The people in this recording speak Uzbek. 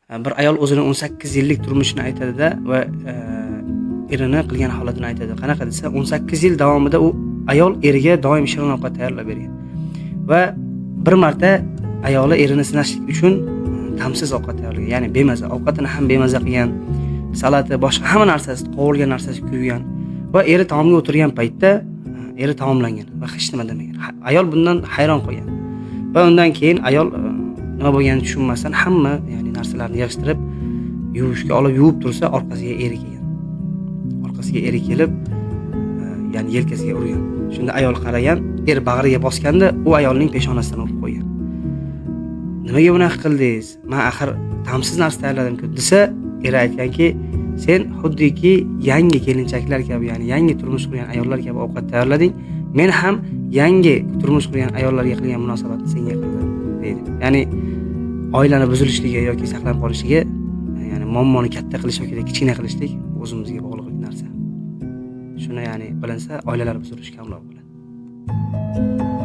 Bir ayol o'zini 18 yillik turmushini aytadi-da va erini qilgan holatini aytadi. Qanaqa desa, 18 yil davomida u ayol eriga doim shirin ovqat tayyorlab bergan. Va bir marta ayoli erini sinashlik uchun ta'msiz ovqat tayyorlagan. Ya'ni bemaza, ovqatini ham bemaza qilgan, salati, boshqa hamma narsasi, qovurilgan narsasi kuygan va eri taomga o'tirgan paytda eri taomlangan va hech nima demagan. Ayol bundan hayron qolgan. Va undan keyin ayol nima bo'lganini tushunmasdan hamma, ya'ni narsalarni yig'ishtirib, yuvishga olib yuvib tursa, orqasiga eri kelgan. Orqasiga eri kelib, ya'ni yelkasiga urgan. Shunda ayol qaragan, er bag'riga bosganda, u ayolning peshonasidan urib qo'ygan. Nimaga bunaqa qildingiz? Men axir ta'msiz narsa tayyorladim-ku desa, eri aytganki, sen xuddiki yangi kelinchaklar kabi, ya'ni yangi turmush qurgan ayollar kabi ovqat tayyorlading. Men ham yangi turmush qurgan ayollarga qilgan munosabatni senga qildim, deydi. Ya'ni oilani buzilishligi yoki saqlanib qolishiga, ya'ni muammoni katta qilish yoki kichkina qilishlik o'zimizga bog'liq narsa. Shuni ya'ni bilinsa, oilalar buzilishi kamroq bo'ladi.